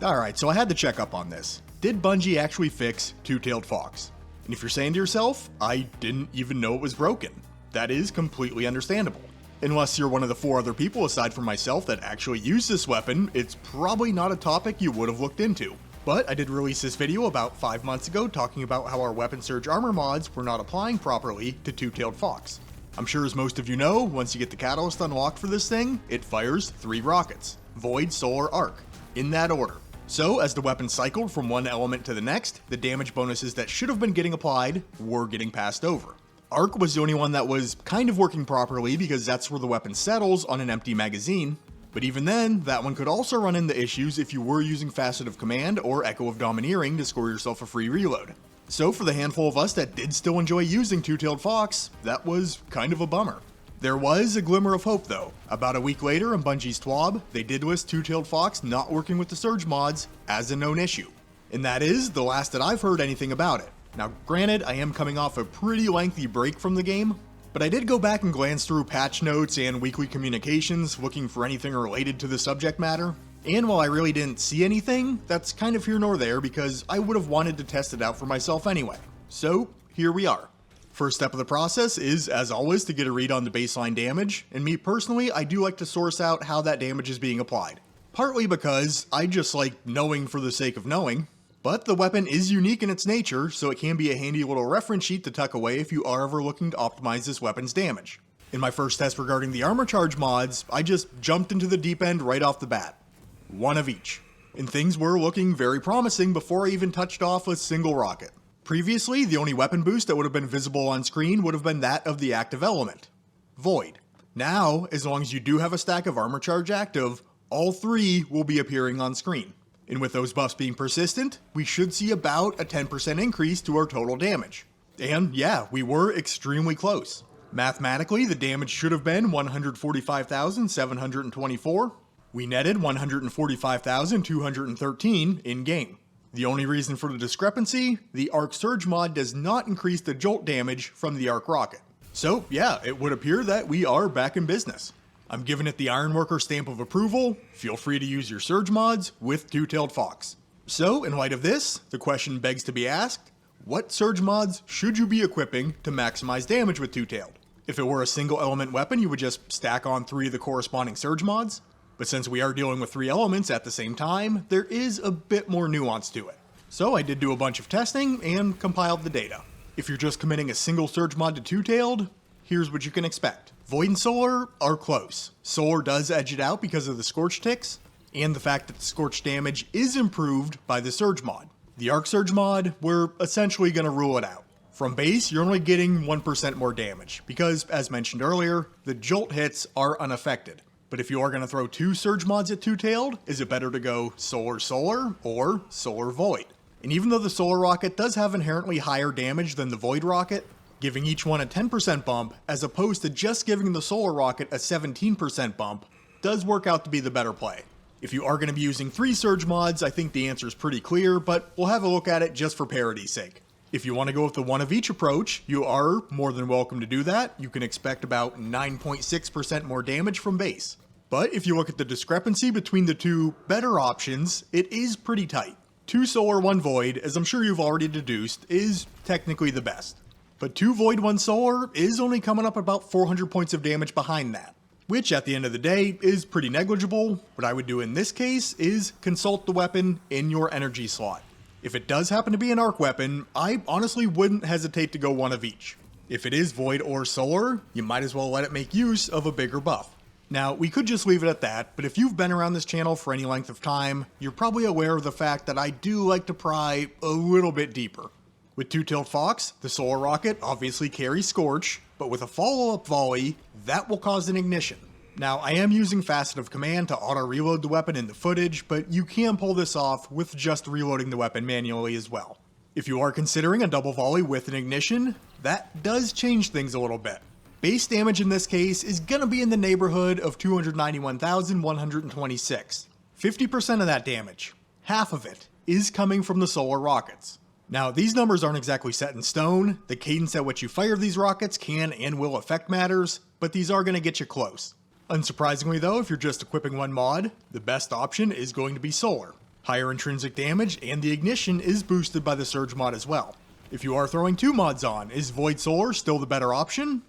Alright, so I had to check up on this. Did Bungie actually fix Two-Tailed Fox? And if you're saying to yourself, I didn't even know it was broken, that is completely understandable. Unless you're one of the 4 other people aside from myself that actually use this weapon, it's probably not a topic you would have looked into. But I did release this video about 5 months ago talking about how our weapon surge armor mods were not applying properly to Two-Tailed Fox. I'm sure as most of you know, once you get the catalyst unlocked for this thing, it fires 3 rockets: Void, Solar, Arc, in that order. So as the weapon cycled from one element to the next, the damage bonuses that should have been getting applied were getting passed over. Arc was the only one that was kind of working properly because that's where the weapon settles on an empty magazine, but even then, that one could also run into issues if you were using Facet of Command or Echo of Domineering to score yourself a free reload. So for the handful of us that did still enjoy using Two-Tailed Fox, that was kind of a bummer. There was a glimmer of hope though. About a week later on Bungie's TWAB, they did list Two-Tailed Fox not working with the Surge mods as a known issue. And that is the last that I've heard anything about it. Now granted, I am coming off a pretty lengthy break from the game, but I did go back and glance through patch notes and weekly communications looking for anything related to the subject matter. And while I really didn't see anything, that's kind of here nor there because I would have wanted to test it out for myself anyway. So here we are. First step of the process is, as always, to get a read on the baseline damage, and me personally, I do like to source out how that damage is being applied. Partly because I just like knowing for the sake of knowing, but the weapon is unique in its nature, so it can be a handy little reference sheet to tuck away if you are ever looking to optimize this weapon's damage. In my first test regarding the armor charge mods, I just jumped into the deep end right off the bat. 1 of each. And things were looking very promising before I even touched off a single rocket. Previously, the only weapon boost that would have been visible on screen would have been that of the active element, Void. Now, as long as you do have a stack of armor charge active, all 3 will be appearing on screen. And with those buffs being persistent, we should see about a 10% increase to our total damage. And yeah, we were extremely close. Mathematically, the damage should have been 145,724. We netted 145,213 in-game. The only reason for the discrepancy, the Arc Surge mod does not increase the jolt damage from the Arc Rocket. So yeah, it would appear that we are back in business. I'm giving it the Ironworker stamp of approval. Feel free to use your Surge mods with Two-Tailed Fox. So in light of this, the question begs to be asked, what Surge mods should you be equipping to maximize damage with Two-Tailed? If it were a single element weapon, you would just stack on 3 of the corresponding Surge mods. But since we are dealing with 3 elements at the same time, there is a bit more nuance to it. So I did do a bunch of testing and compiled the data. If you're just committing a single Surge mod to Two-Tailed, here's what you can expect. Void and Solar are close. Solar does edge it out because of the Scorch ticks, and the fact that the Scorch damage is improved by the Surge mod. The Arc Surge mod, we're essentially going to rule it out. From base, you're only getting 1% more damage, because, as mentioned earlier, the Jolt hits are unaffected. But if you are going to throw 2 Surge mods at Two-Tailed, is it better to go Solar Solar or Solar Void? And even though the Solar Rocket does have inherently higher damage than the Void Rocket, giving each one a 10% bump as opposed to just giving the Solar Rocket a 17% bump does work out to be the better play. If you are going to be using 3 Surge mods, I think the answer is pretty clear, but we'll have a look at it just for parity's sake. If you want to go with the 1 of each approach, you are more than welcome to do that. You can expect about 9.6% more damage from base. But if you look at the discrepancy between the 2 better options, it is pretty tight. 2 Solar, 1 Void, as I'm sure you've already deduced, is technically the best. But 2 Void, 1 Solar is only coming up about 400 points of damage behind that, which at the end of the day is pretty negligible. What I would do in this case is consult the weapon in your energy slot. If it does happen to be an arc weapon, I honestly wouldn't hesitate to go 1 of each. If it is Void or Solar, you might as well let it make use of a bigger buff. Now, we could just leave it at that, but if you've been around this channel for any length of time, you're probably aware of the fact that I do like to pry a little bit deeper. With Two-Tailed Fox, the Solar Rocket obviously carries Scorch, but with a follow-up volley, that will cause an ignition. Now, I am using Facet of Command to auto-reload the weapon in the footage, but you can pull this off with just reloading the weapon manually as well. If you are considering a double volley with an ignition, that does change things a little bit. Base damage in this case is going to be in the neighborhood of 291,126. 50% of that damage, half of it, is coming from the Solar Rockets. Now, these numbers aren't exactly set in stone. The cadence at which you fire these rockets can and will affect matters, but these are going to get you close. Unsurprisingly though, if you're just equipping 1 mod, the best option is going to be Solar. Higher intrinsic damage and the ignition is boosted by the Surge mod as well. If you are throwing 2 mods on, is Void Solar still the better option?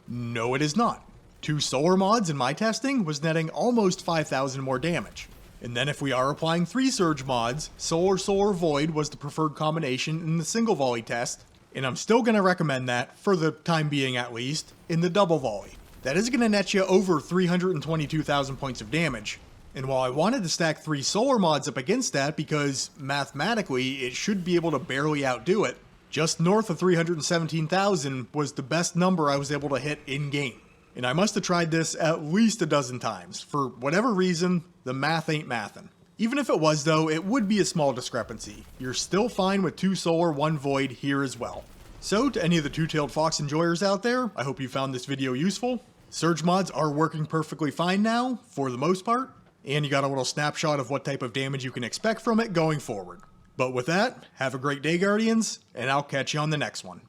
No, it is not. 2 solar mods in my testing was netting almost 5,000 more damage. And then if we are applying 3 Surge mods, Solar Void was the preferred combination in the single volley test, and I'm still going to recommend that, for the time being at least, in the double volley. That is going to net you over 322,000 points of damage. And while I wanted to stack 3 solar mods up against that because, mathematically, it should be able to barely outdo it, just north of 317,000 was the best number I was able to hit in-game. And I must have tried this at least a dozen times. For whatever reason, the math ain't mathin'. Even if it was though, it would be a small discrepancy. You're still fine with 2 solar, 1 void here as well. So to any of the two-tailed fox enjoyers out there, I hope you found this video useful. Surge mods are working perfectly fine now, for the most part, and you got a little snapshot of what type of damage you can expect from it going forward. But with that, have a great day, Guardians, and I'll catch you on the next one.